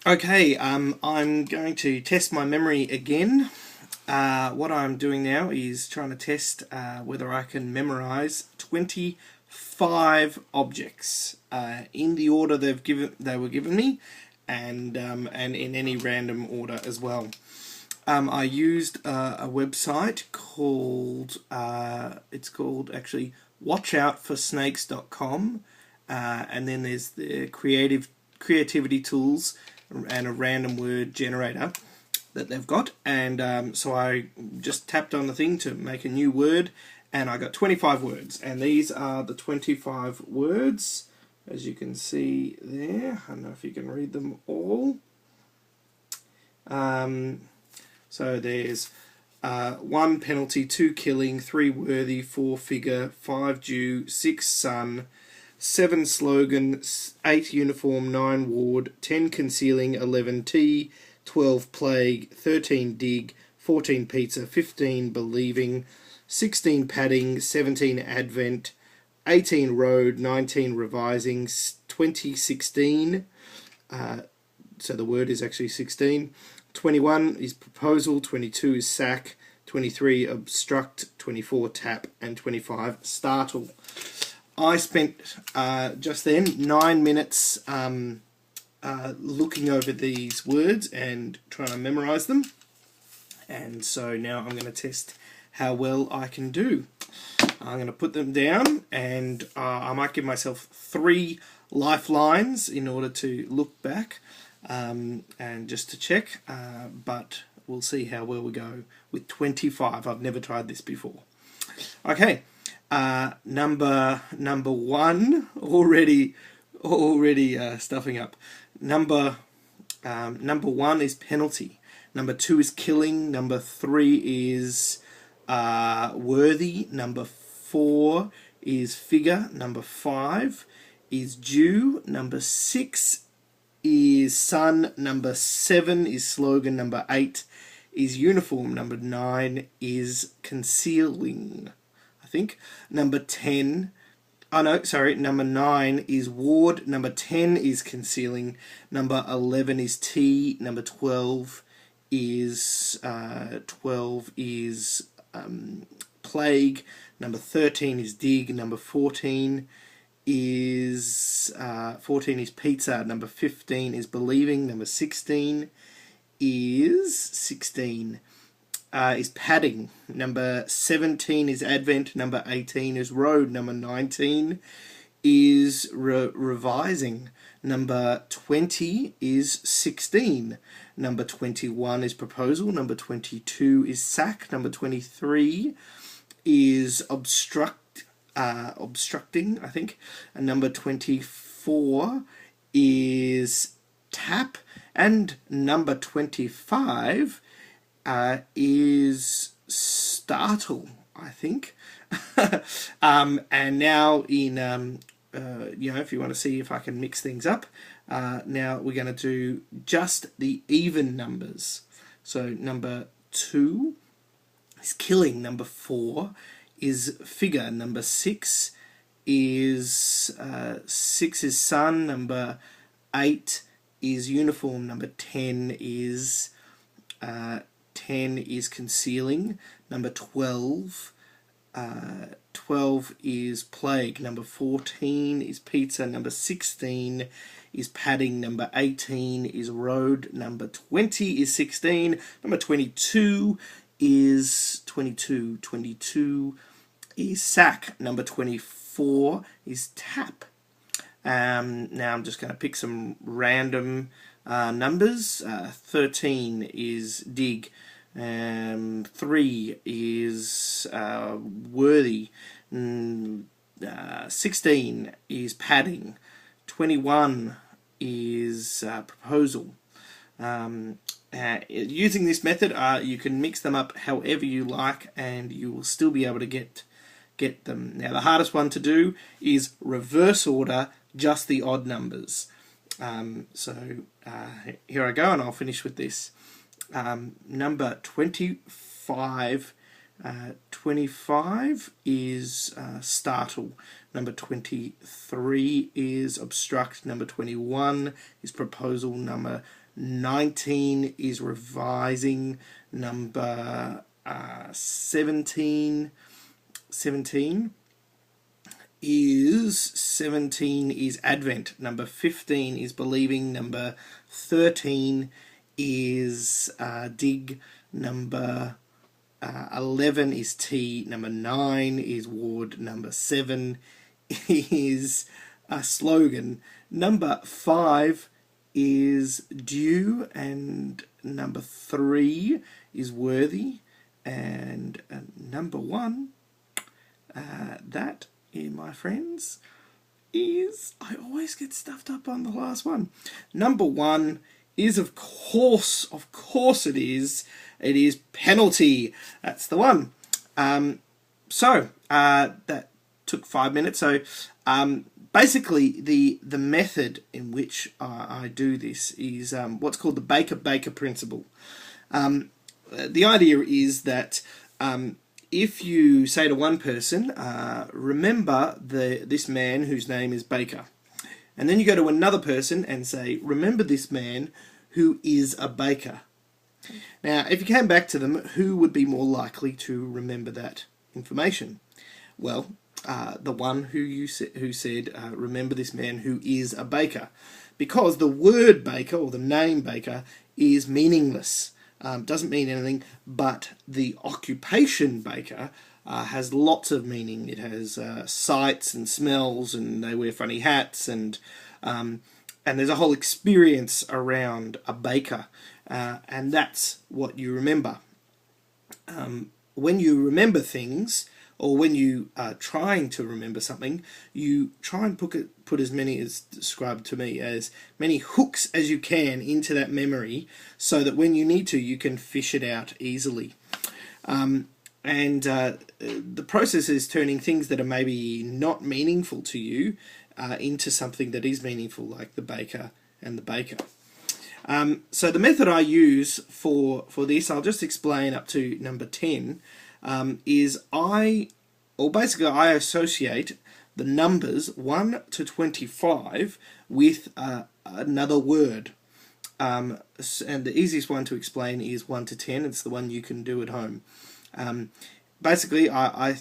Okay, I'm going to test my memory again. What I'm doing now is trying to test whether I can memorize 25 objects in the order they were given me, and in any random order as well. I used a website called it's called actually watchoutforsnakes.com, and then there's the creativity tools and a random word generator that they've got, and so I just tapped on the thing to make a new word, and I got 25 words, and these are the 25 words, as you can see there. I don't know if you can read them all. So there's 1 penalty, 2 killing, 3 worthy, 4 figure, 5 due, 6 son, 7 slogan, 8 uniform, 9 ward, 10 concealing, 11 tea, 12 plague, 13 dig, 14 pizza, 15 believing, 16 padding, 17 advent, 18 road, 19 revising, 20 16, so the word is actually 16, 21 is proposal, 22 is sack, 23 obstruct, 24 tap, and 25 startle. I spent just then 9 minutes looking over these words and trying to memorize them, and so now I'm going to test how well I can do. I'm going to put them down, and I might give myself 3 lifelines in order to look back and just to check, but we'll see how well we go with 25. I've never tried this before. Okay. Number 1 already stuffing up. Number 1 is penalty. Number 2 is killing. Number 3 is worthy. Number 4 is figure. Number 5 is due. Number 6 is son. Number 7 is slogan. Number 8 is uniform. Number 9 is concealing, I think. Number 9 is ward. Number 10 is concealing. Number 11 is tea. Number 12 is plague. Number 13 is dig. Number 14 is pizza. Number 15 is believing. Number 16 is padding. Number 17 is advent. Number 18 is road. Number 19 is revising. Number 20 is 16. Number 21 is proposal. Number 22 is sack. Number 23 is obstructing, I think. And number 24 is tap. And number 25 is startle, I think. And now if you want to see if I can mix things up, now we're going to do just the even numbers. So number 2 is killing. Number 4 is figure. Number 6 is son. Number 8 is uniform. Number 10 is concealing. Number 12 is plague. Number 14 is pizza. Number 16 is padding. Number 18 is road. Number 20 is 16. Number 22 is 22 is sack. Number 24 is tap. Now I'm just going to pick some random numbers. 13 is dig. 3 is worthy. 16 is padding. 21 is proposal. Using this method, you can mix them up however you like, and you will still be able to get them. Now, the hardest one to do is reverse order just the odd numbers. So here I go, and I'll finish with this. Number 25. 25 is startle. Number 23 is obstruct. Number 21 is proposal. Number 19 is revising. Number 17 is Advent. Number 15 is believing. Number 13 is dig. Number 11 is tea. Number 9 is ward. Number 7 is a slogan. Number 5 is due, and number 3 is worthy, and number 1, that, my friends, is, I always get stuffed up on the last one. Number 1 is, of course it is penalty. That's the one. So that took 5 minutes. So basically, the method in which I do this is what's called the Baker principle. The idea is that if you say to one person, remember this man whose name is Baker, and then you go to another person and say, remember this man who is a baker. Now, if you came back to them, who would be more likely to remember that information? Well, the one who said, remember this man who is a baker, because the word baker or the name baker is meaningless, doesn't mean anything, but the occupation baker has lots of meaning. It has sights and smells, and they wear funny hats, and there's a whole experience around a baker, and that's what you remember. When you remember things, or when you are trying to remember something, you try and put as many, as described to me, as many hooks as you can into that memory, so that when you need to, you can fish it out easily. The process is turning things that are maybe not meaningful to you into something that is meaningful, like the baker and the baker. So the method I use for this, I'll just explain up to number 10, is I associate the numbers 1 to 25 with another word. And the easiest one to explain is 1 to 10. It's the one you can do at home. Basically, I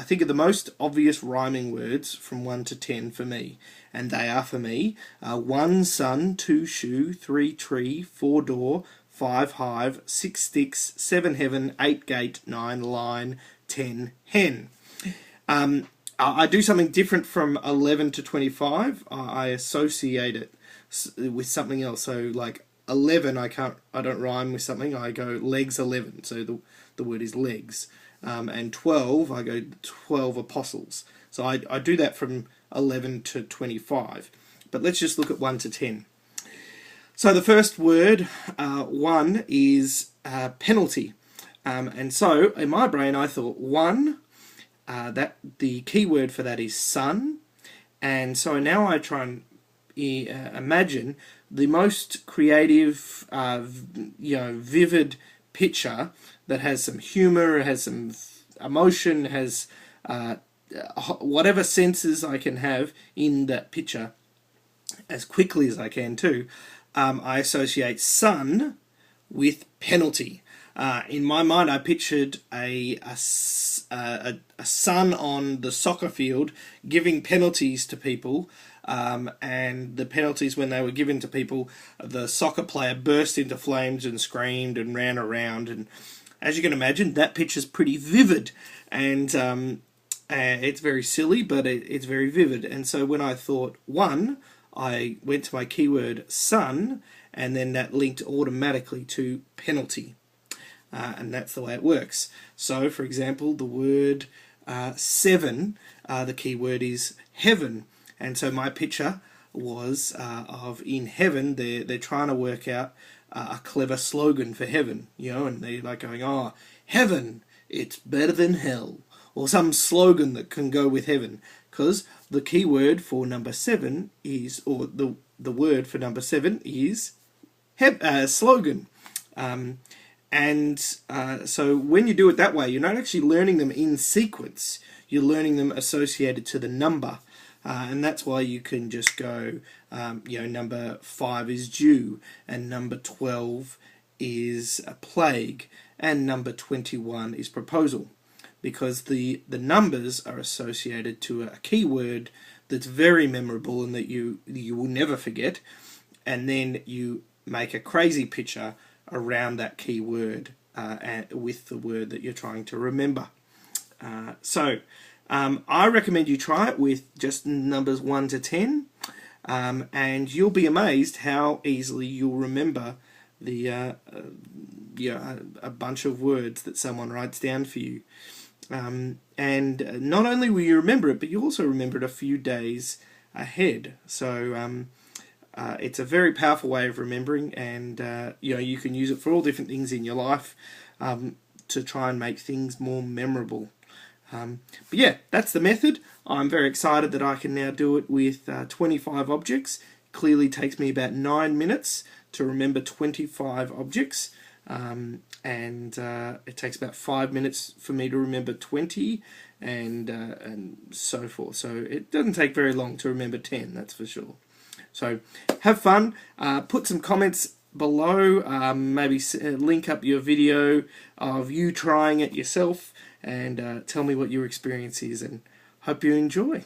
think of the most obvious rhyming words from 1 to 10 for me, and they are for me 1 sun, 2 shoe, 3 tree, 4 door, 5 hive, 6 sticks, 7 heaven, 8 gate, 9 line, 10 hen. I do something different from 11 to 25. I associate it with something else. So like 11, I don't rhyme with something. I go legs 11. So the word is legs. And 12, I go 12 apostles. So I do that from 11 to 25. But let's just look at 1 to 10. So the first word, 1, is penalty. And so in my brain, I thought 1, that the key word for that is sun. And so now I try and imagine the most creative, vivid picture that has some humor, has some emotion, has whatever senses I can have in that picture as quickly as I can too. I associate sun with penalty. In my mind, I pictured a son on the soccer field giving penalties to people, and the penalties, when they were given to people, the soccer player burst into flames and screamed and ran around. And as you can imagine, that picture's pretty vivid, and it's very silly, but it's very vivid. And so when I thought 1, I went to my keyword sun, and then that linked automatically to penalty. And that's the way it works. So, for example, the word 7, the key word is heaven. And so my picture was of in heaven, they're trying to work out a clever slogan for heaven, and they're like going, oh, heaven, it's better than hell, or some slogan that can go with heaven, because the key word for number 7 is, or the word for number 7 is slogan. So when you do it that way, you're not actually learning them in sequence. You're learning them associated to the number. and that's why you can just go, number 5 is Jew, and number 12 is a plague, and number 21 is proposal, because the numbers are associated to a keyword that's very memorable and that you will never forget, and then you make a crazy picture around that keyword with the word that you're trying to remember. I recommend you try it with just numbers 1 to 10, and you'll be amazed how easily you'll remember a bunch of words that someone writes down for you. And not only will you remember it, but you also remember it a few days ahead. So it's a very powerful way of remembering, and you can use it for all different things in your life to try and make things more memorable. But yeah, that's the method. I'm very excited that I can now do it with 25 objects. Clearly takes me about 9 minutes to remember 25 objects, and it takes about 5 minutes for me to remember 20, and so forth. So it doesn't take very long to remember 10, that's for sure. So have fun. Put some comments below. Maybe link up your video of you trying it yourself, and tell me what your experience is, and hope you enjoy.